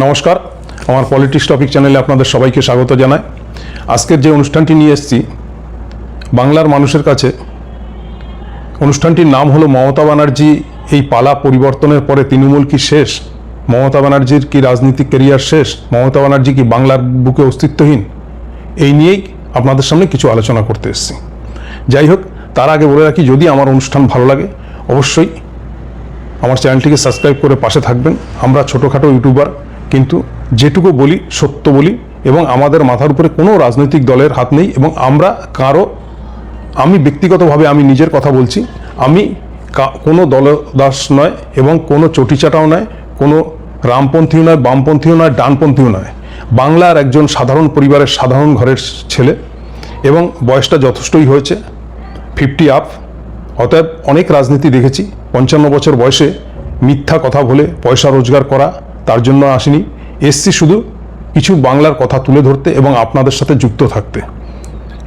নমস্কার, আমার politics topic চ্যানেলে আপনাদের সবাইকে স্বাগত জানাই। আজকের যে অনুষ্ঠানটি নিয়ে এসেছি বাংলার মানুষের কাছে, অনুষ্ঠানটির নাম হলো মমতা ব্যানার্জি এই পালা পরিবর্তনের পরে তৃণমূল কি শেষ? মমতা ব্যানার্জির কি রাজনৈতিক ক্যারিয়ার শেষ? মমতা ব্যানার্জি কি বাংলার বুকে অস্তিত্বহীন? এই নিয়েই আপনাদের সামনে কিছু আলোচনা করতে এসেছি। যাই হোক, তার আগে বলে রাখি, যদি আমার অনুষ্ঠান ভালো লাগে অবশ্যই আমার চ্যানেলটিকে সাবস্ক্রাইব করে পাশে থাকবেন। আমরা ছোটোখাটো ইউটিউবার, কিন্তু যেটুকু বলি সত্য বলি, এবং আমাদের মাথার উপরে কোনো রাজনৈতিক দলের হাত নেই। এবং আমরা আমি ব্যক্তিগতভাবে আমি নিজের কথা বলছি, আমি কোনো দলদাস নয় এবং কোনো চটিচাটাও নয়, কোনো রামপন্থীও নয়, বামপন্থীও নয়, ডানপন্থীও নয়। বাংলার একজন সাধারণ পরিবারের সাধারণ ঘরের ছেলে, এবং বয়সটা যথেষ্টই হয়েছে, 50 আপ। অতএব অনেক রাজনীতি দেখেছি। 55 বছর বয়সে মিথ্যা কথা বলে পয়সা রোজগার করা তার জন্য আসিনি, এসছি শুধু কিছু বাংলার কথা তুলে ধরতে এবং আপনাদের সাথে যুক্ত থাকতে,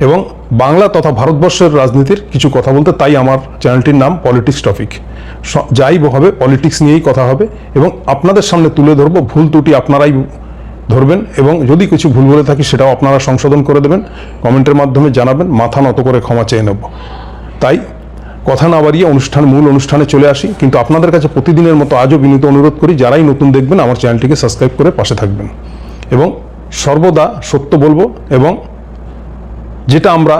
এবং বাংলা তথা ভারতবর্ষের রাজনীতির কিছু কথা বলতে। তাই আমার চ্যানেলটির নাম পলিটিক্স টপিক। যাই হবে পলিটিক্স নিয়েই কথা হবে, এবং আপনাদের সামনে তুলে ধরবো। ভুল ত্রুটি আপনারাই ধরবেন, এবং যদি কিছু ভুল বলে থাকি সেটাও আপনারা সংশোধন করে দেবেন, কমেন্টের মাধ্যমে জানাবেন। মাথা নত করে ক্ষমা চেয়ে নেব। তাই কথা না বাড়িয়ে মূল অনুষ্ঠানে চলে আসি। কিন্তু আপনাদের কাছে প্রতিদিনের মতো আজও বিনীত অনুরোধ করি, যারাই নতুন দেখবেন আমার চ্যানেলটিকে সাবস্ক্রাইব করে পাশে থাকবেন, এবং সর্বদা সত্য বলবো, এবং যেটা আমরা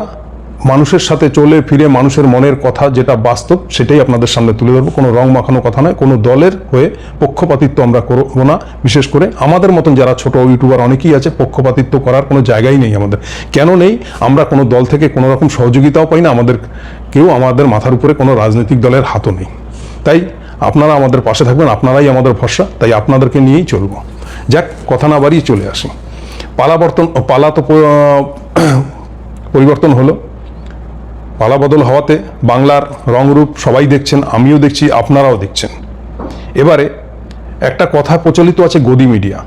মানুষের সাথে চলে ফিরে মানুষের মনের কথা যেটা বাস্তব সেটাই আপনাদের সামনে তুলে ধরবো। কোনো রং মাখানো কথা নয়, কোনো দলের হয়ে পক্ষপাতিত্ব আমরা করবো না। বিশেষ করে আমাদের মতন যারা ছোট ইউটিউবার অনেকেই আছে, পক্ষপাতিত্ব করার কোনো জায়গাই নেই আমাদের। কেন নেই? আমরা কোনো দল থেকে কোনো রকম সহযোগিতাও পাই না, আমাদের মাথার উপরে কোনো রাজনৈতিক দলের হাতও নেই। তাই আপনারা আমাদের পাশে থাকবেন, আপনারাই আমাদের ভরসা। তাই আপনাদেরকে নিয়েই চলবো। যাক, কথা না বাড়িয়ে চলে আসি। পালা তো পরিবর্তন হলো। পালা বদল হওয়াতে বাংলার রংরূপ সবাই দেখছেন, আমিও দেখছি, আপনারাও দেখছেন। এবারে একটা কথা প্রচলিত আছে, গদি মিডিয়া।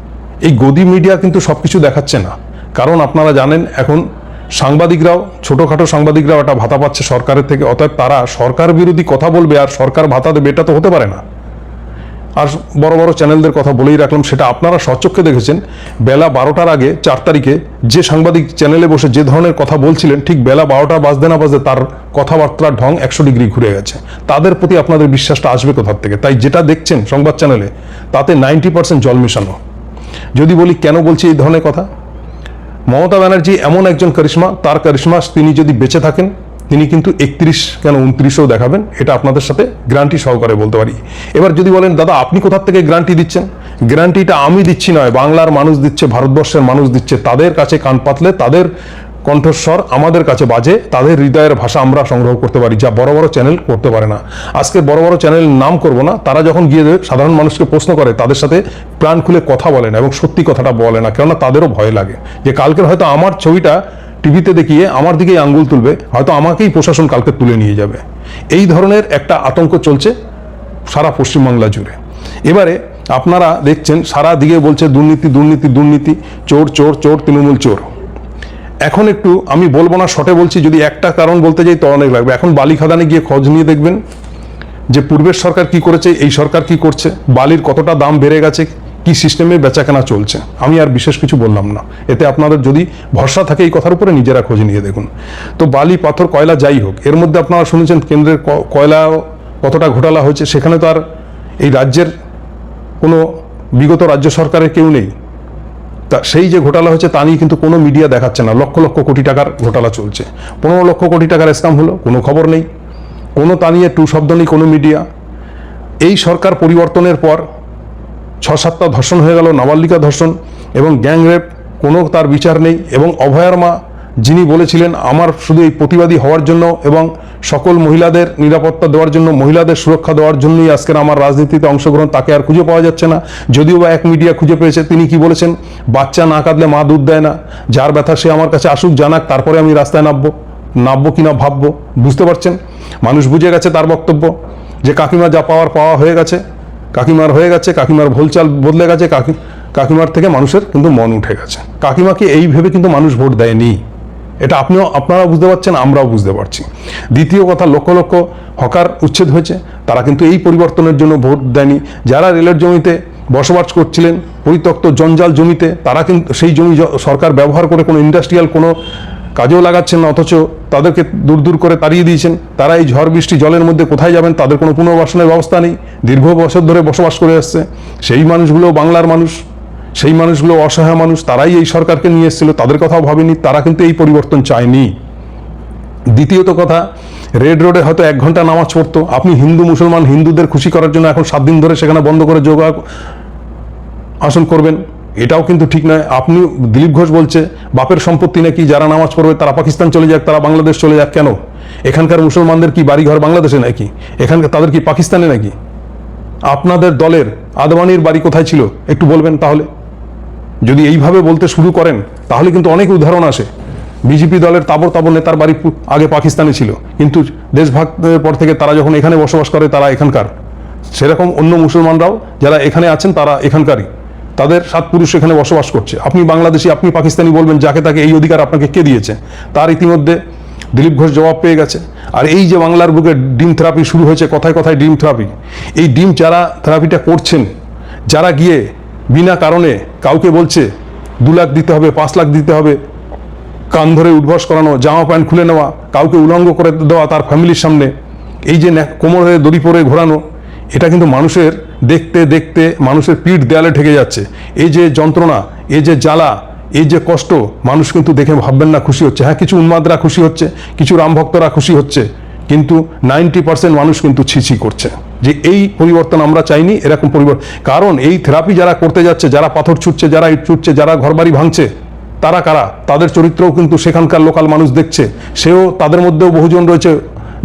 এই গদি মিডিয়া কিন্তু সব কিছু দেখাচ্ছে না। কারণ আপনারা জানেন এখন সাংবাদিকরাও, ছোটোখাটো সাংবাদিকরাও একটা ভাতা পাচ্ছে সরকারের থেকে। অতএব তারা সরকার বিরোধী কথা বলবে আর সরকার ভাতা দেবে, এটা তো হতে পারে না। আর বড় বড় চ্যানেলদের কথা বলেই রাখলাম, সেটা আপনারা স্বচক্ষে দেখেছেন। বেলা 12টার আগে 4 তারিখে যে সাংবাদিক চ্যানেলে বসে যে ধরনের কথা বলছিলেন, ঠিক বেলা 12টা বাজতে না বাজতে তার কথাবার্তার ঢং 100 ডিগ্রি ঘুরে গেছে। তাদের প্রতি আপনাদের বিশ্বাসটা আসবে কোথার থেকে? তাই যেটা দেখছেন সংবাদ চ্যানেলে, তাতে 90% জল মেশানো। যদি বলি কেন বলছি এই ধরনের কথা, মমতা ব্যানার্জি এমন একজন কারিশমা, তার কারিশমা তিনি যদি বেঁচে থাকেন তিনি কিন্তু 31 কেন 29ও দেখাবেন, এটা আপনাদের সাথে গ্যারান্টি সহকারে বলতে পারি। এবার যদি বলেন দাদা আপনি কোথার থেকে গ্যারান্টি দিচ্ছেন, গ্যারান্টিটা আমি দিচ্ছি নয়, বাংলার মানুষ দিচ্ছে, ভারতবর্ষের মানুষ দিচ্ছে। তাদের কাছে কান পাতলে তাদের কণ্ঠস্বর আমাদের কাছে বাজে, তাদের হৃদয়ের ভাষা আমরা সংগ্রহ করতে পারি, যা বড় বড় চ্যানেল করতে পারে না। আজকে বড় বড় চ্যানেল নাম করব না, তারা যখন গিয়ে সাধারণ মানুষকে প্রশ্ন করে তাদের সাথে প্রাণ খুলে কথা বলে না, এবং সত্যি কথাটা বলে না। কেননা তাদেরও ভয় লাগে যে কালকের হয়তো আমার ছবিটা টিভিতে দেখিয়ে আমার দিকেই আঙ্গুল তুলবে, হয়তো আমাকেই প্রশাসন কালকে তুলে নিয়ে যাবে। এই ধরনের একটা আতঙ্ক চলছে সারা পশ্চিমবাংলা জুড়ে। এবারে আপনারা দেখছেন সারা দিকে বলছে দুর্নীতি, দুর্নীতি, দুর্নীতি, চোর চোর চোর, তৃণমূল চোর। এখন একটু আমি বলবো না, শর্টে বলছি, যদি একটা কারণ বলতে যাই তো অনেক লাগবে। এখন বালি খাদানে গিয়ে খোঁজ নিয়ে দেখবেন যে পূর্বের সরকার কি করেছে, এই সরকার কি করছে, বালির কতটা দাম বেড়ে গেছে, কি সিস্টেমে বেচাকেনা চলছে। আমি আর বিশেষ কিছু বললাম না, এতে আপনাদের যদি ভরসা থাকে এই কথার উপরে নিজেরা খোঁজ নিয়ে দেখুন। তো বালি, পাথর, কয়লা যাই হোক, এর মধ্যে আপনারা শুনেছেন কেন্দ্রের কয়লা কতটা ঘোটালা হয়েছে। সেখানে তো আর এই রাজ্যের কোনো বিগত রাজ্য সরকারের কেউ নেই। তা সেই যে ঘোটালা হয়েছে তা নিয়ে কিন্তু কোনো মিডিয়া দেখাচ্ছে না। লক্ষ লক্ষ কোটি টাকার ঘোটালা চলছে, 15 লক্ষ কোটি টাকার স্ক্যাম হলো, কোনো খবর নেই, কোনো তা নিয়ে টু শব্দ নেই কোনো মিডিয়া। এই সরকার পরিবর্তনের পর 6-7টা ধর্ষণ হয়ে গেল, নাবালিকা ধর্ষণ এবং গ্যাংরেপ, কোনো তার বিচার নেই। এবং অভয়ার মা যিনি বলেছিলেন আমার শুধু এই প্রতিবাদী হওয়ার জন্য এবং সকল মহিলাদের নিরাপত্তা দেওয়ার জন্য, মহিলাদের সুরক্ষা দেওয়ার জন্যই আজকের আমার রাজনীতিতে অংশগ্রহণ, তাকে আর খুঁজে পাওয়া যাচ্ছে না। যদিও বা এক মিডিয়া খুঁজে পেয়েছে। তিনি কি বলেছেন, বাচ্চা না কাঁদলে মা দুধ দেয় না, যার ব্যথা সে আমার কাছে আসুক জানাক, তারপরে আমি রাস্তায় নামবো কিনা ভাববো। বুঝতে পারছেন, মানুষ বুঝে গেছে তার বক্তব্য যে কাকিমা যা পাওয়া হয়ে গেছে, কাকিমার হয়ে গেছে, কাকিমার ভোলচাল বদলে গেছে, কাকিমার থেকে মানুষের কিন্তু মন উঠে গেছে। কাকিমাকে এই ভেবে কিন্তু মানুষ ভোট দেয়নি, এটা আপনারা বুঝতে পারছেন, আমরাও বুঝতে পারছি। দ্বিতীয় কথা, লক্ষ লক্ষ হকার উচ্ছেদ হয়েছে, তারা কিন্তু এই পরিবর্তনের জন্য ভোট দেয়নি। যারা রেলের জমিতে বসবাস করছিলেন পরিত্যক্ত জঞ্জাল জমিতে, তারা কিন্তু সেই জমি সরকার ব্যবহার করে কোনো ইন্ডাস্ট্রিয়াল কোনো কাজেও লাগাচ্ছেন না, অথচ তাদেরকে দূর দূর করে তাড়িয়ে দিয়েছেন। তারা এই ঝড় বৃষ্টি জলের মধ্যে কোথায় যাবেন, তাদের কোনো পুনর্বাসনের ব্যবস্থা নেই, দীর্ঘ বছর ধরে বসবাস করে আসছে। সেই মানুষগুলো বাংলার মানুষ, সেই মানুষগুলো অসহায় মানুষ, তারাই এই সরকারকে নিয়ে এসেছিল, তাদের কথাও ভাবেনি, তারা কিন্তু এই পরিবর্তন চায়নি। দ্বিতীয়ত কথা, রেড রোডে হয়তো 1 ঘন্টা নামাজ পড়তো, আপনি হিন্দু মুসলমান হিন্দুদের খুশি করার জন্য এখন 7 দিন ধরে সেখানে বন্ধ করে যোগা আসন করবেন, এটাও কিন্তু ঠিক নয়। আপনি দিলীপ ঘোষ বলছে বাপের সম্পত্তি নাকি, যারা নামাজ পড়বে তারা পাকিস্তান চলে যাক, তারা বাংলাদেশ চলে যাক। কেন? এখানকার মুসলমানদের কি বাড়িঘর বাংলাদেশে নাকি? এখানকার তাদের কি পাকিস্তানে নাকি? আপনাদের দলের আদবানির বাড়ি কোথায় ছিল একটু বলবেন তাহলে? যদি এইভাবে বলতে শুরু করেন তাহলে কিন্তু অনেক উদাহরণ আসে। বিজেপি দলের তাবর তাবর নেতার বাড়ি আগে পাকিস্তানে ছিল, কিন্তু দেশভাগের পর থেকে তারা যখন এখানে বসবাস করে তারা এখানকার। সেরকম অন্য মুসলমানরাও যারা এখানে আছেন তারা এখানকারই, তাদের 7 পুরুষ এখানে বসবাস করছে। আপনি বাংলাদেশি, আপনি পাকিস্তানি বলবেন, যাকে তাকে এই অধিকার আপনাকে কে দিয়েছে? তার ইতিমধ্যে দিলীপ ঘোষ জবাব পেয়ে গেছে। আর এই যে বাংলার বুকে ডিম থেরাপি শুরু হয়েছে, কথায় কথায় ডিম থেরাপি, এই ডিম যারা থেরাপিটা করছেন, যারা গিয়ে বিনা কারণে কাউকে বলছে 2 লাখ দিতে হবে, 5 লাখ দিতে হবে, কান ধরে উদ্ভাস করানো, জামা প্যান্ট খুলে নেওয়া, কাউকে উলঙ্গ করে দেওয়া তার ফ্যামিলির সামনে, এই যে কোমরে দড়ি পরে ঘোরানো, এটা কিন্তু মানুষের দেখতে দেখতে মানুষের পিঠ দেয়ালে ঠেকে যাচ্ছে। এই যে যন্ত্রণা, এই যে জ্বালা, এই যে কষ্ট, মানুষ কিন্তু দেখে ভাববেন না খুশি হচ্ছে। হ্যাঁ, কিছু উন্মাদরা খুশি হচ্ছে, কিছু রামভক্তরা খুশি হচ্ছে, কিন্তু 90% মানুষ কিন্তু ছিছি করছে যে এই পরিবর্তন আমরা চাইনি, এরকম পরিবর্তন। কারণ এই থেরাপি যারা করতে যাচ্ছে, যারা পাথর ছুটছে, যারা ইট ছুটছে, যারা ঘরবাড়ি ভাঙছে, তারা কারা? তাদের চরিত্রও কিন্তু সেখানকার লোকাল মানুষ দেখছে। সেও, তাদের মধ্যেও বহুজন রয়েছে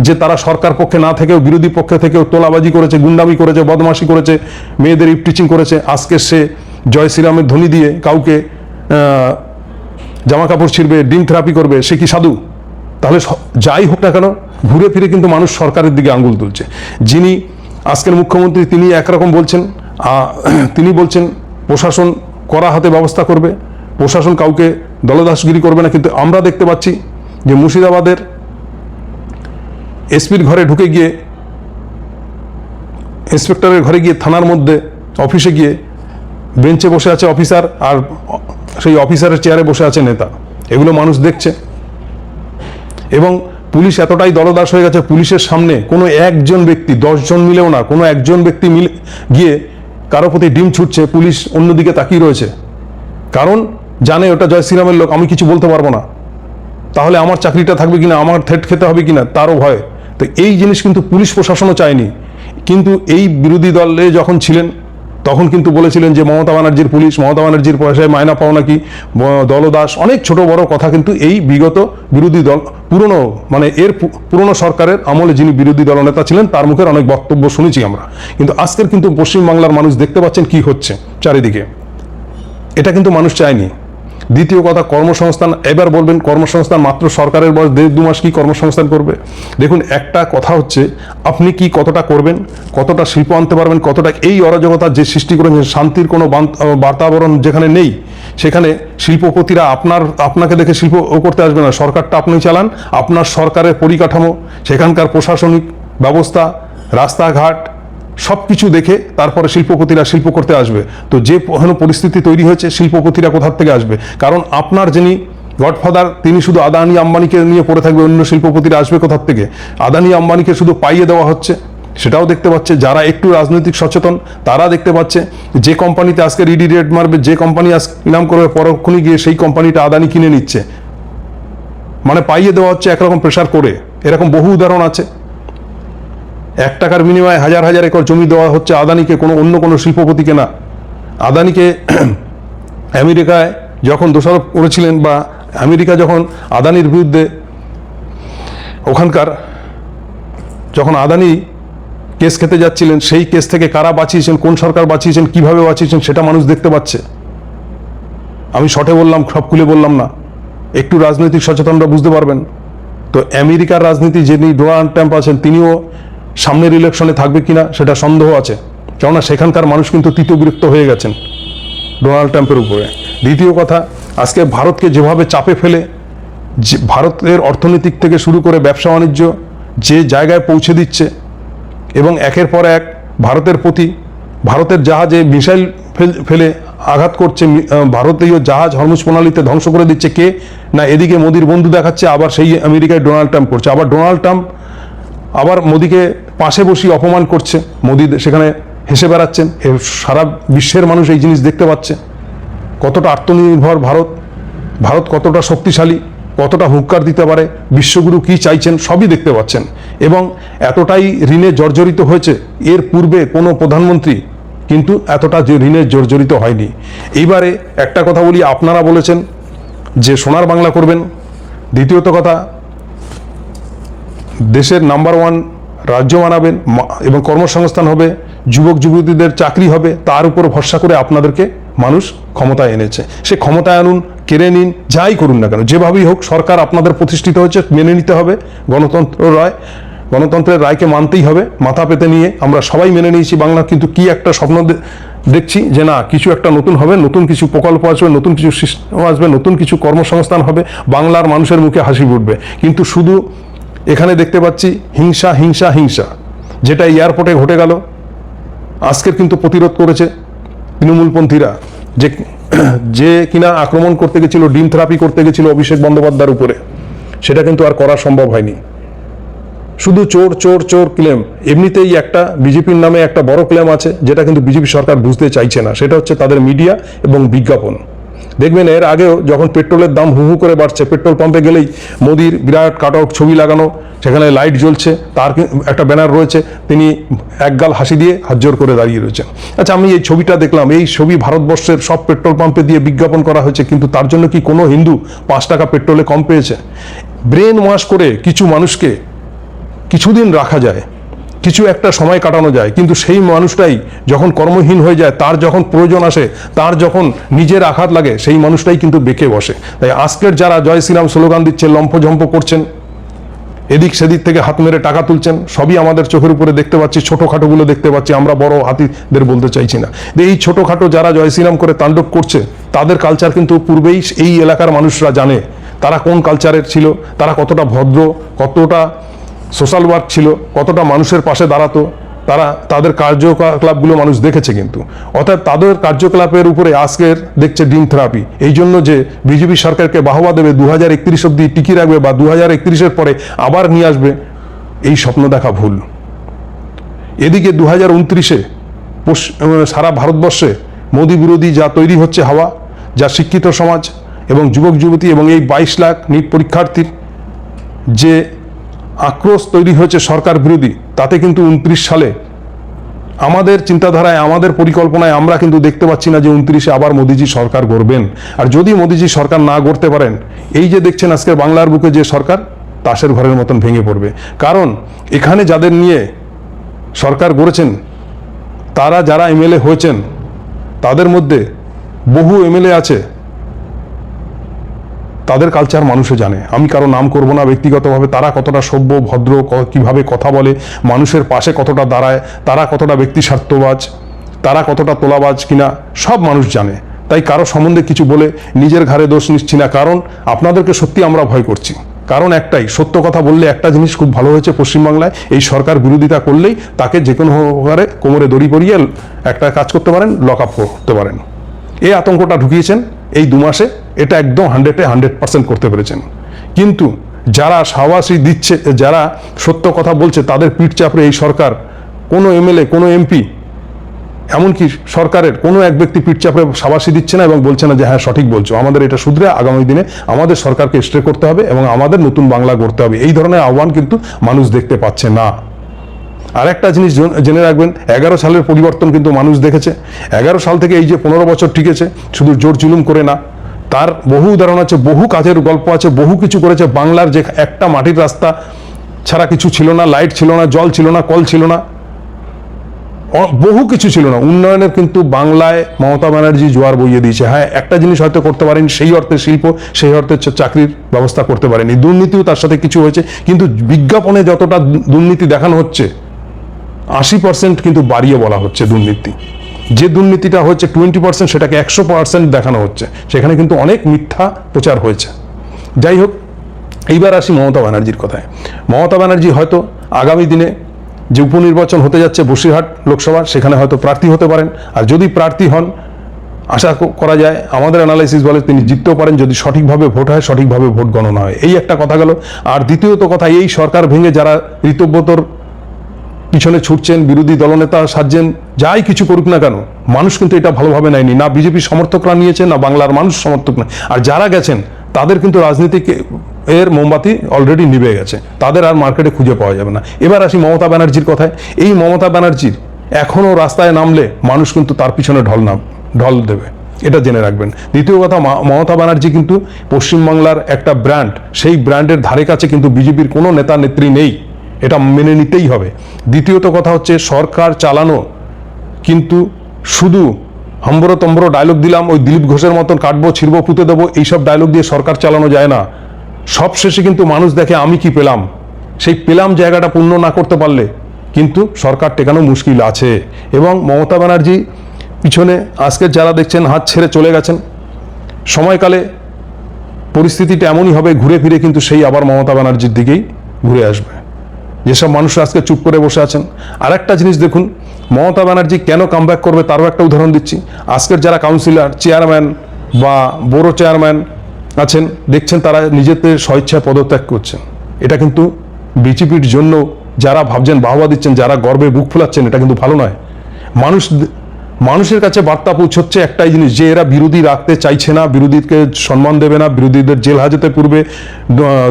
যে তারা সরকার পক্ষে না থেকেও বিরোধী পক্ষে থেকেও তোলাবাজি করেছে, গুন্ডামি করেছে, বদমাশি করেছে, মেয়েদের ইফটিচিং করেছে। আজকে সে জয় শ্রীরামের ধ্বনি দিয়ে কাউকে জামা কাপড় ছিঁড়বে, ডিম থেরাপি করবে, সে কি সাধু? তাহলে যাই হোক না কেন, ঘুরে ফিরে কিন্তু মানুষ সরকারের দিকে আঙ্গুল তুলছে। যিনি আজকের মুখ্যমন্ত্রী, তিনি একরকম বলছেন, তিনি বলছেন প্রশাসন কড়া হাতে ব্যবস্থা করবে, প্রশাসন কাউকে দলদাসগিরি করবে না। কিন্তু আমরা দেখতে পাচ্ছি যে মুর্শিদাবাদের এসপির ঘরে ঢুকে গিয়ে, ইন্সপেক্টরের ঘরে গিয়ে, থানার মধ্যে অফিসে গিয়ে বেঞ্চে বসে আছে অফিসার, আর সেই অফিসারের চেয়ারে বসে আছে নেতা। এগুলো মানুষ দেখছে। এবং পুলিশ এতটাই দলদাস হয়ে গেছে, পুলিশের সামনে কোনো একজন ব্যক্তি, 10 জন মিলেও না, কোনো একজন ব্যক্তি মিলে গিয়ে কারো প্রতি ডিম ছুটছে, পুলিশ অন্যদিকে তাকিয়ে রয়েছে। কারণ জানে ওটা জয় শ্রীরামের লোক, আমি কিছু বলতে পারবো না, তাহলে আমার চাকরিটা থাকবে কিনা, আমার থেট খেতে হবে কিনা, তারও ভয়। তো এই জিনিস কিন্তু পুলিশ প্রশাসনও চায়নি। কিন্তু এই বিরোধী দলে যখন ছিলেন তখন কিন্তু বলেছিলেন যে মমতা ব্যানার্জির পুলিশ, মমতা ব্যানার্জির পয়সায় মায়না পাও নাকি, দলদাস, অনেক ছোট বড় কথা কিন্তু এই বিগত বিরোধী দল, পুরনো মানে এর পুরনো সরকারের আমলে যিনি বিরোধী দলনেতা ছিলেন তার মুখের অনেক বক্তব্য শুনেছি আমরা। কিন্তু আজকের কিন্তু পশ্চিমবাংলার মানুষ দেখতে পাচ্ছেন কি হচ্ছে চারিদিকে, এটা কিন্তু মানুষ চায়নি। দ্বিতীয় কথা, কর্মসংস্থান। এবার বলবেন কর্মসংস্থান মাত্র সরকারের বয়স 1.5-2 মাস কি কর্মসংস্থান করবে? দেখুন, একটা কথা হচ্ছে আপনি কি কতটা করবেন, কতটা শিল্প আনতে পারবেন, কতটা এই অরাজকতা যে সৃষ্টি করেছেন, শান্তির কোনো বাতাবরণ যেখানে নেই, সেখানে শিল্পপতিরা আপনাকে দেখে শিল্প করতে আসবে না। সরকারটা আপনি চালান, আপনার সরকারের পরিকাঠামো, সেখানকার প্রশাসনিক ব্যবস্থা, রাস্তাঘাট সব কিছু দেখে তারপরে শিল্পপতিরা শিল্প করতে আসবে। তো যে পরিস্থিতি তৈরি হয়েছে, শিল্পপতিরা কোথার থেকে আসবে? কারণ আপনার যিনি গডফাদার, তিনি শুধু আদানি আম্বানিকে নিয়ে পড়ে থাকবে, অন্য শিল্পপতিরা আসবে কোথার থেকে? আদানি আম্বানিকে শুধু পাইয়ে দেওয়া হচ্ছে, সেটাও দেখতে পাচ্ছে। যারা একটু রাজনৈতিক সচেতন তারা দেখতে পাচ্ছে যে কোম্পানিতে আজকে ইডি রেড মারবে, যে কোম্পানি আজকে ইনাম করবে, পরক্ষণই গিয়ে সেই কোম্পানিটা আদানি কিনে নিচ্ছে, মানে পাইয়ে দেওয়া হচ্ছে একরকম প্রেশার করে। এরকম বহু উদাহরণ আছে। 1 টাকার বিনিময়ে হাজার হাজার একর জমি দেওয়া হচ্ছে আদানিকে, অন্য কোনো শিল্পপতিকে না। আদানিকে আমেরিকায় যখন দোষারোপ করেছিলেন, বা আমেরিকা যখন আদানির বিরুদ্ধে ওখানকার যখন আদানি কেস খেতে যাচ্ছিলেন, সেই কেস থেকে কারা বাঁচিয়েছেন, কোন সরকার বাঁচিয়েছেন, কিভাবে বাঁচিয়েছেন, সেটা মানুষ দেখতে পাচ্ছে। আমি শর্টে বললাম, সব খুলে বললাম না, একটু রাজনৈতিক সচেতনরা বুঝতে পারবেন। তো আমেরিকার রাজনীতি যিনি ডোনাল্ড ট্রাম্প আছেন, তিনিও সামনের ইলেকশনে থাকবে কিনা সেটা সন্দেহ আছে, কেননা সেখানকার মানুষ কিন্তু তীতবিরক্ত হয়ে গেছেন ডোনাল্ড ট্রাম্পের উপরে। দ্বিতীয় কথা, আজকে ভারতকে যেভাবে চাপে ফেলে, ভারতের অর্থনৈতিক থেকে শুরু করে ব্যবসা বাণিজ্য যে জায়গায় পৌঁছে দিচ্ছে, এবং একের পর এক ভারতের প্রতি ভারতের জাহাজে মিসাইল ফেলে আঘাত করছে, ভারতীয় জাহাজ হরমুজ প্রণালীতে ধ্বংস করে দিচ্ছে কে? না এদিকে মোদির বন্ধু দেখাচ্ছে, আবার সেই আমেরিকায় ডোনাল্ড ট্রাম্প করছে, আবার ডোনাল্ড ট্রাম্প আবার মোদিকে পাশে বসিয়ে অপমান করছে, মোদি সেখানে হেসে বেড়াচ্ছেন। সারা বিশ্বের মানুষ এই জিনিস দেখতে পাচ্ছে কতটা আত্মনির্ভর ভারত, ভারত কতটা শক্তিশালী, কতটা হুঙ্কার দিতে পারে, বিশ্বগুরু কি চাইছেন সবই দেখতে পাচ্ছেন। এবং এতটাই ঋণে জর্জরিত হয়েছে, এর পূর্বে কোনো প্রধানমন্ত্রী কিন্তু এতটা যে ঋণে জর্জরিত হয়নি। এইবারে একটা কথা বলি, আপনারা বলেছেন যে সোনার বাংলা করবেন, দ্বিতীয়ত কথা দেশের নাম্বার 1 রাজ্য বানাবেন এবং কর্মসংস্থান হবে, যুবক যুবতীদের চাকরি হবে, তার উপর ভরসা করে আপনাদেরকে মানুষ ক্ষমতায় এনেছে। সে ক্ষমতায় আনুন, কেড়ে নিন, যাই করুন না কেন, যেভাবেই হোক সরকার আপনাদের প্রতিষ্ঠিত হয়েছে, মেনে নিতে হবে। গণতন্ত্রের রায়কে মানতেই হবে। মাথা পেতে নিয়ে আমরা সবাই মেনে নিয়েছি বাংলা, কিন্তু কি একটা স্বপ্ন দেখছি যে না কিছু একটা নতুন হবে, নতুন কিছু প্রকল্প আসবে, নতুন কিছু সিস্টেম আসবে, নতুন কিছু কর্মসংস্থান হবে, বাংলার মানুষের মুখে হাসি ফুটবে। কিন্তু শুধু এখানে দেখতে পাচ্ছি হিংসা হিংসা হিংসা, যেটা এয়ারপোর্টে ঘটে গেল। আজকের কিন্তু প্রতিরোধ করেছে তৃণমূলপন্থীরা, যে কিনা আক্রমণ করতে গেছিল, ডিম থেরাপি করতে গেছিল অভিষেক বন্দ্যোপাধ্যায়ের উপরে, সেটা কিন্তু আর করা সম্ভব হয়নি। শুধু চোর চোর চোর ক্লেম। এমনিতেই একটা বিজেপির নামে একটা বড় ক্লেম আছে, যেটা কিন্তু বিজেপি সরকার বুঝতে চাইছে না, সেটা হচ্ছে তাদের মিডিয়া এবং বিজ্ঞাপন। দেখবেন এর আগেও যখন পেট্রোলের দাম হু হু করে বাড়ছে, পেট্রোল পাম্পে গেলেই মোদির বিরাট কাটআউট ছবি লাগানো, সেখানে লাইট জ্বলছে, তার একটা ব্যানার রয়েছে, তিনি একগাল হাসি দিয়ে হাত জোর করে দাঁড়িয়ে রয়েছেন। আচ্ছা, আমি এই ছবিটা দেখলাম, এই ছবি ভারতবর্ষের সব পেট্রোল পাম্পে দিয়ে বিজ্ঞাপন করা হয়েছে, কিন্তু তার জন্য কি কোনো হিন্দু 5 টাকা পেট্রোলে কম পেয়েছে? ব্রেন ওয়াশ করে কিছু মানুষকে কিছুদিন রাখা যায়, কিছু একটা সময় কাটানো যায়, কিন্তু সেই মানুষটাই যখন কর্মহীন হয়ে যায়, তার যখন প্রয়োজন আসে, তার যখন নিজের আঘাত লাগে, সেই মানুষটাই কিন্তু বেঁকে বসে। তাই আজকের যারা জয় শ্রীরাম স্লোগান দিচ্ছে, লম্ফঝম্প করছেন, এদিক সেদিক থেকে হাত মেরে টাকা তুলছেন, সবই আমাদের চোখের উপরে দেখতে পাচ্ছি, ছোটোখাটোগুলো দেখতে পাচ্ছি, আমরা বড় হাতিদের বলতে চাইছি না। এই ছোটোখাটো যারা জয় শ্রীরাম করে তাণ্ডব করছে, তাদের কালচার কিন্তু পূর্বেই এই এলাকার মানুষরা জানে, তারা কোন কালচারের ছিল, তারা কতটা ভদ্র, কতটা সোশ্যাল ওয়ার্ক ছিল, কতটা মানুষের পাশে দাঁড়াতো, তাদের কার্যকলাপগুলো মানুষ দেখেছে। কিন্তু অর্থাৎ তাদের কার্যকলাপের উপরে আজকের দেখছে ডিম থেরাপি। এই জন্য যে বিজেপি সরকারকে বাহবা দেবে, 2031 অব্দি টিকিয়ে রাখবে বা 2031-এর পরে আবার নিয়ে আসবে, এই স্বপ্ন দেখা ভুল। এদিকে 2029-এ সারা ভারতবর্ষে মোদি বিরোধী যা তৈরি হচ্ছে হাওয়া, যা শিক্ষিত সমাজ এবং যুবক যুবতী এবং এই 22 লাখ নিট পরীক্ষার্থীর যে আক্রোশ তৈরি হয়েছে সরকার বিরোধী, তাতে কিন্তু 29 সালে আমাদের চিন্তাধারায়, আমাদের পরিকল্পনায় আমরা কিন্তু দেখতে পাচ্ছি না যে 29-এ আবার মোদিজি সরকার গড়বেন। আর যদি মোদিজি সরকার না গড়তে পারেন, এই যে দেখছেন আজকের বাংলার বুকে যে সরকার, তাসের ঘরের মতন ভেঙে পড়বে। কারণ এখানে যাদের নিয়ে সরকার গড়েছেন, তারা যারা এমএলএ হয়েছেন, তাদের মধ্যে বহু এমএলএ আছে, তাদের কালচার মানুষও জানে। আমি কারো নাম করব না ব্যক্তিগতভাবে, তারা কতটা সভ্য ভদ্র, কিভাবে কথা বলে, মানুষের পাশে কতটা দাঁড়ায়, তারা কতটা ব্যক্তি স্বার্থবাজ, তারা কতটা তোলাবাজ কিনা, সব মানুষ জানে। তাই কারো সম্বন্ধে কিছু বলে নিজের ঘাড়ে দোষ নিচ্ছি না, কারণ আপনাদেরকে সত্যি আমরা ভয় করছি। কারণ একটাই, সত্য কথা বললে একটা জিনিস খুব ভালো হয়েছে পশ্চিমবাংলায়, এই সরকার বিরোধিতা করলেই তাকে যে কোনো হারে কোমরে দড়ি পরিয়ে একটা কাজ করতে পারেন, লক আপ করতে পারেন। এই আতঙ্কটা ঢুকিয়েছেন এই 2 মাসে, এটা একদম 100% করতে পেরেছেন। কিন্তু যারা সাবাসি দিচ্ছে, যারা সত্য কথা বলছে, তাদের পিঠ চাপড়ে এই সরকার, কোনো এমএলএ, কোনো এমপি, এমনকি সরকারের কোনো এক ব্যক্তি পিঠ চাপড়ে সাবাসি দিচ্ছে না এবং বলছে না যে হ্যাঁ সঠিক বলছো, আমাদের এটা শুধরে আগামী দিনে আমাদের সরকারকে স্টে করতে হবে এবং আমাদের নতুন বাংলা গড়তে হবে। এই ধরনের আহ্বান কিন্তু মানুষ দেখতে পাচ্ছে না। আর একটা জিনিস জেনে রাখবেন, 11 সালের পরিবর্তন কিন্তু মানুষ দেখেছে। 11 সাল থেকে এই যে 15 বছর টিকেছে, শুধু জোর জুলুম করে না, তার বহু উদাহরণ আছে, বহু কাজের গল্প আছে, বহু কিছু করেছে। বাংলার যে একটা মাটির রাস্তা ছাড়া কিছু ছিল না, লাইট ছিল না, জল ছিল না, কল ছিল না, বহু কিছু ছিল না। উন্নয়নের কিন্তু বাংলায় মমতা ব্যানার্জি জোয়ার বইয়ে দিয়েছে। হ্যাঁ, একটা জিনিস হয়তো করতে পারেনি, সেই অর্থে শিল্প, সেই অর্থে চাকরির ব্যবস্থা করতে পারেনি। দুর্নীতিও তার সাথে কিছু হয়েছে, কিন্তু বিজ্ঞাপনে যতটা দুর্নীতি দেখানো হচ্ছে, 80% কিন্তু বাড়িয়ে বলা হচ্ছে দুর্নীতি। যে দুর্নীতিটা হচ্ছে 20%, সেটাকে 100% দেখানো হচ্ছে। সেখানে কিন্তু অনেক মিথ্যা প্রচার হয়েছে। যাই হোক, এইবার আসি মমতা ব্যানার্জির কথায়। মমতা ব্যানার্জি হয়তো আগামী দিনে যে উপনির্বাচন হতে যাচ্ছে বসিরহাট লোকসভা, সেখানে হয়তো প্রার্থী হতে পারেন। আর যদি প্রার্থী হন, আশা করা যায়, আমাদের অ্যানালাইসিস বলে তিনি জিততেও পারেন যদি সঠিকভাবে ভোট হয়, সঠিকভাবে ভোট গণনা হয়। এই একটা কথা গেল। আর দ্বিতীয়ত কথা, এই সরকার ভেঙে যারা ঋতব্রতর পিছনে ছুটছেন, বিরোধী দলনেতা সাজছেন, যাই কিছু করুক না কেন, মানুষ কিন্তু এটা ভালোভাবে নেয়নি। না বিজেপি সমর্থকরা নিয়েছে, না বাংলার মানুষ সমর্থক না। আর যারা গেছেন তাদের কিন্তু রাজনীতিক এর মোমবাতি অলরেডি নিভে গেছে, তাদের আর মার্কেটে খুঁজে পাওয়া যাবে না। এবার আসি মমতা ব্যানার্জির কথায়। এই মমতা ব্যানার্জির এখনও রাস্তায় নামলে মানুষ কিন্তু তার পিছনে ঢল দেবে, এটা জেনে রাখবেন। দ্বিতীয় কথা, মমতা ব্যানার্জি কিন্তু পশ্চিমবাংলার একটা ব্র্যান্ড, সেই ব্র্যান্ডের ধারে কাছে কিন্তু বিজেপির কোনো নেতা নেত্রী নেই, এটা মেনে নিতেই হবে। দ্বিতীয়ত কথা হচ্ছে, সরকার চালানো কিন্তু শুধু হম্বরতম্বর ডায়লগ দিলাম, ওই দিলীপ ঘোষের মতন কাটবো ছিড়বো পুঁতে দেবো, এইসব ডায়লগ দিয়ে সরকার চালানো যায় না। সবশেষে কিন্তু মানুষ দেখে আমি কি পেলাম, সেই পেলাম জায়গাটা পূর্ণ না করতে পারলে কিন্তু সরকার টেকানো মুশকিল আছে। এবং মমতা ব্যানার্জি পিছনে আজকে যারা দেখছেন হাত ছেড়ে চলে গেছেন, সময়কালে পরিস্থিতিটা এমনই হবে, ঘুরে ফিরে কিন্তু সেই আবার মমতা ব্যানার্জির দিকেই ঘুরে আসবে। যেসব মানুষ আজকে চুপ করে বসে আছেন, আর একটা জিনিস দেখুন, মমতা ব্যানার্জি কেন কামব্যাক করবে তারও একটা উদাহরণ দিচ্ছি। আজকের যারা কাউন্সিলর, চেয়ারম্যান বা বড় চেয়ারম্যান আছেন, দেখছেন তারা নিজেদের স্বেচ্ছায় পদত্যাগ করছেন। এটা কিন্তু বিজেপির জন্য যারা ভাবছেন, বাহবা দিচ্ছেন, যারা গর্বে বুক ফোলাচ্ছেন, এটা কিন্তু ভালো নয়। মানুষের কাছে বার্তা পৌঁছচ্ছে একটাই জিনিস, যে এরা বিরোধী রাখতে চাইছে না, বিরোধীকে সম্মান দেবে না, বিরোধীদের জেল হাজতে পূর্বে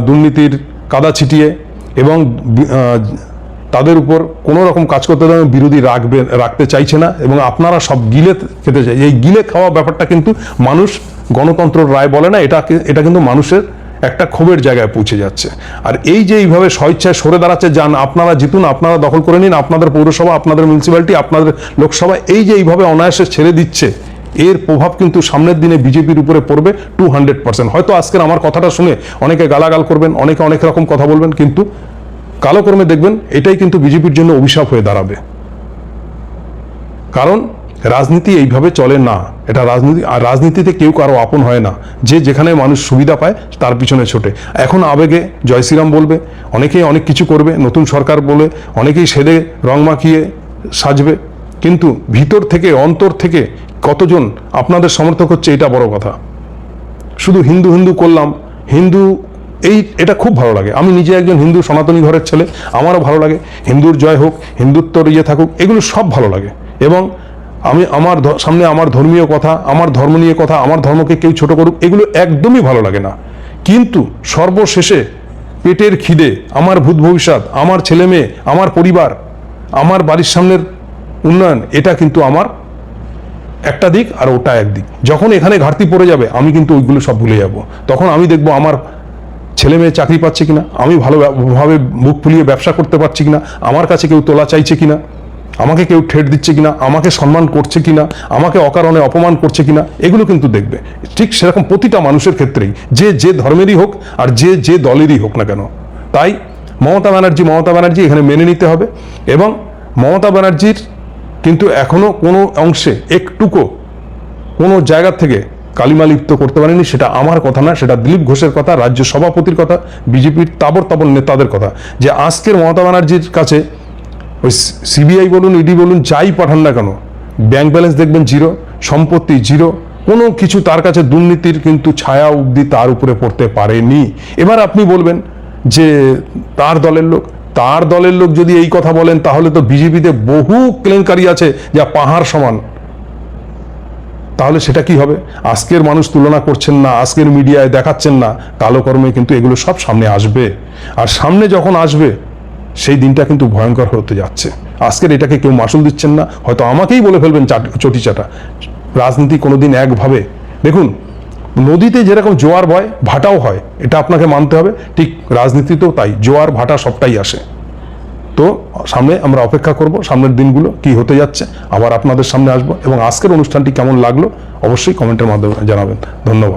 দুর্নীতির কাদা ছিটিয়ে, এবং তাদের উপর কোনো রকম কাজ করতে দেবে, বিরোধী রাখতে চাইছে না, এবং আপনারা সব গিলে খেতে চাই। এই গিলে খাওয়া ব্যাপারটা কিন্তু মানুষ গণতন্ত্রের রায় বলে না, এটা কিন্তু মানুষের একটা ক্ষোভের জায়গায় পৌঁছে যাচ্ছে। আর এই যে এইভাবে স্বেচ্ছায় সরে দাঁড়াচ্ছে, যান আপনারা জিতুন, আপনারা দখল করে নিন আপনাদের পৌরসভা, আপনাদের মিউনিসিপ্যালিটি, আপনাদের লোকসভা, এই যে এইভাবে অনায়াসে ছেড়ে দিচ্ছে, এর প্রভাব কিন্তু সামনের দিনে বিজেপির উপরে পড়বে 200%। হয়তো আজকের আমার কথাটা শুনে অনেকে গালাগাল করবেন, অনেকে অনেক রকম কথা বলবেন, কিন্তু কালক্রমে দেখবেন এটাই কিন্তু বিজেপির জন্য অভিশাপ হয়ে দাঁড়াবে। কারণ রাজনীতি এইভাবে চলে না, এটা রাজনীতি। আর রাজনীতিতে কেউ কারো আপন হয় না, যে যেখানে মানুষ সুবিধা পায় তার পিছনে ছোটে। এখন আবেগে জয় শ্রীরাম বলবে, অনেকেই অনেক কিছু করবে, নতুন সরকার বলে অনেকেই সেদে রং মাখিয়ে সাজবে, কিন্তু ভিতর থেকে, অন্তর থেকে কতজন আপনাদের সমর্থক হচ্ছে, এটা বড় কথা। শুধু হিন্দু হিন্দু করলাম, হিন্দু এটা খুব ভালো লাগে। আমি নিজে একজন হিন্দু সনাতনী ঘরের ছেলে, আমারও ভালো লাগে হিন্দুর জয় হোক, হিন্দুত্বর থাকুক, এগুলো সব ভালো লাগে। এবং আমি আমার সামনে আমার ধর্মীয় কথা, আমার ধর্ম নিয়ে কথা, আমার ধর্মকে কেউ ছোট করুক, এগুলো একদমই ভালো লাগে না। কিন্তু সর্বশেষে পেটের খিদে, আমার ভূত ভবিষ্যৎ, আমার ছেলে মেয়ে, আমার পরিবার, আমার বাড়ির সামনের উন্নয়ন, এটা কিন্তু আমার একটা দিক, আর ওটা একদিক। যখন এখানে ঘাটতি পড়ে যাবে, আমি কিন্তু ওইগুলো সব ভুলে যাব। তখন আমি দেখবো আমার ছেলে মেয়ে চাকরি পাচ্ছে কিনা, আমি ভালোভাবে মুখ ফুলিয়ে ব্যবসা করতে পারছি কিনা, আমার কাছে কেউ তোলা চাইছে কিনা, আমাকে কেউ ঠেট দিচ্ছে কিনা, আমাকে সম্মান করছে কিনা, আমাকে অকারণে অপমান করছে কিনা, এগুলো কিন্তু দেখবে। ঠিক সেরকম প্রতিটা মানুষের ক্ষেত্রেই, যে ধর্মেরই হোক আর যে দলেরই হোক না কেন। তাই মমতা ব্যানার্জি এখানে মেনে নিতে হবে। এবং মমতা ব্যানার্জির কিন্তু এখনো কোনো অংশে একটুকু কোনো জায়গা থেকে কালিমা লিপ্ত করতে পারেনি। সেটা আমার কথা না, সেটা দিলীপ ঘোষের কথা, রাজ্য সভাপতির কথা, বিজেপির তাবর নেতাদের কথা। যে আজকের মমতা ব্যানার্জির কাছে ওই সিবিআই বলুন, ইডি বলুন, যাই পাঠান না কেন, ব্যাংক ব্যালেন্স দেখবেন জিরো, সম্পত্তি জিরো, কোনো কিছু তার কাছে দুর্নীতির কিন্তু ছায়া অবধি তার উপরে পড়তে পারেনি। এবার আপনি বলবেন যে তার দলের লোক যদি এই কথা বলেন, তাহলে তো বিজেপিতে বহু কেলেঙ্কারি আছে যা পাহাড় সমান। তাহলে সেটা কি হবে? আজকের মানুষ তুলনা করছেন না, আজকের মিডিয়ায় দেখাচ্ছেন না, কালকর্মে কিন্তু এগুলো সব সামনে আসবে। আর সামনে যখন আসবে, সেই দিনটা কিন্তু ভয়ঙ্কর হতে যাচ্ছে। আজকের এটাকে কেউ মাসুল দিচ্ছেন না, হয়তো আমাকেই বলে ফেলবেন চটি চাটা। রাজনীতি কোনোদিন একভাবে, দেখুন নদীতে যেরকম জোয়ার বয়, ভাটাও হয়, এটা আপনাকে মানতে হবে। ঠিক রাজনীতিতেও তাই, জোয়ার ভাটা সবটাই আসে। তো সামনে আমরা অপেক্ষা করব, সামনের দিনগুলো কি হতে যাচ্ছে, আবার আপনাদের সামনে আসবো। এবং আজকের অনুষ্ঠানটি কেমন লাগলো অবশ্যই কমেন্টের মাধ্যমে জানাবেন। ধন্যবাদ।